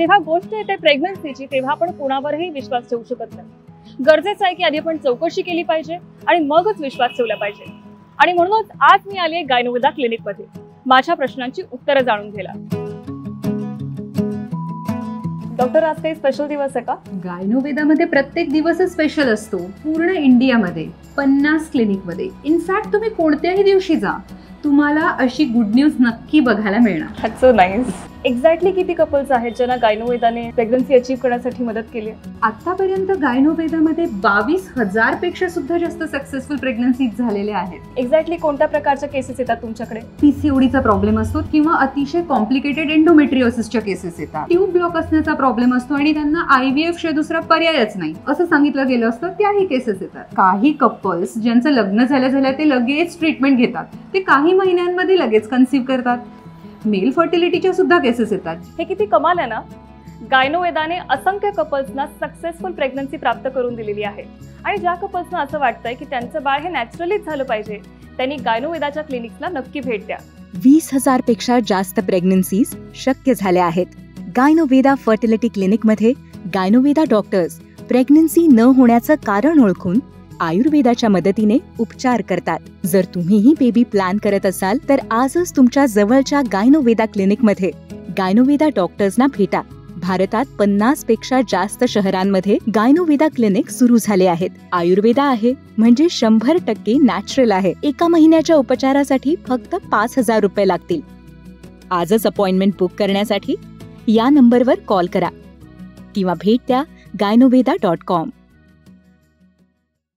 जेव्हा गोष्ट येते प्रेग्नन्सीची तेव्हा आपण कुणावरही विश्वास ठेवू शकत नाही. गरजेचं आहे की आधी आपण चौकशी केली पाहिजे आणि मगच विश्वास ठेवला पाहिजे. आणि म्हणूनच आज मी आली आहे गायनोवेदा क्लिनिकमध्ये माझ्या प्रश्नांची उत्तरं जाणून घ्यायला. डॉक्टर, आज काही स्पेशल दिवस आहे का? गायनोवेदामध्ये प्रत्येक दिवस स्पेशल असतो. पूर्ण इंडियामध्ये 50 क्लिनिकमध्ये. इनफॅक्ट तुम्ही कोणत्याही दिवशी जा, तुम्हाला अशी गुड न्यूज नक्की बघायला मिळणार. That's so nice. एक्झॅक्टली किती कपल्स आहेत ज्यांना गायनोवेदाने प्रेग्नन्सी अचीव्ह करण्यासाठी मदत केली? आतापर्यंत गायनोवेदामध्ये 22,000 पेक्षा सुद्धा जास्त सक्सेसफुल प्रेग्नन्सीज झालेल्या आहेत. एक्झॅक्टली कोणत्या प्रकारच्या केसेस येतात तुमच्याकडे? पीसीओडीचा प्रॉब्लेम असतो किंवा अतिशय कॉम्प्लिकेटेड एंडोमेट्रिओसिसच्या केसेस येतात. ट्यूब ब्लॉक असण्याचा प्रॉब्लेम असतो आणि त्यांना IVF शिवाय दुसरा पर्यायच नाही असं सांगितलं गेलं असतं, त्याही केसेस येतात. काही कपल्स ज्यांचं लग्न झाल्या ते लगेच ट्रीटमेंट घेतात, ते काही महिन्यांमध्ये लगेच कन्सीव्ह करतात. मेल फर्टिलिटीच्या सुद्धा केसेस येतात. हे किती कमाल आहे ना. गायनोवेदाने असंख्य कपल्सना सक्सेसफुल प्रेग्नन्सी प्राप्त करून दिलेली आहे. आणि ज्या कपल्सना असं वाटतंय की त्यांचं बाळ हे नॅचरलीच झालं पाहिजे, त्यांनी गायनोवेदाच्या क्लिनिक्सला नक्की भेट द्या. 20,000 पेक्षा जास्त प्रेग्नन्सीज शक्य झाल्या आहेत. गायनोवेदा फर्टिलिटी क्लिनिकमध्ये गायनोवेदा डॉक्टर्स प्रेग्नन्सी न होण्याचं कारण ओळखून आयुर्वेदाच्या मदतीने उपचार करतात. जर तुम्हीही बेबी प्लॅन करत असाल तर आजच तुमच्या जवळच्या गायनोवेदा क्लिनिकमध्ये गायनोवेदा डॉक्टर्सना भेटा. भारतात 50 पेक्षा जास्त शहरांमध्ये गायनोवेदा क्लिनिक सुरू झाले आहेत. आयुर्वेदा आहे म्हणजे 100% नॅचरल आहे. एका महिन्याच्या उपचारासाठी फक्त 5,000 रुपये लागतील. आजच अपॉइंटमेंट बुक करण्यासाठी या नंबरवर कॉल करा किंवा भेट द्या gynoveda.com.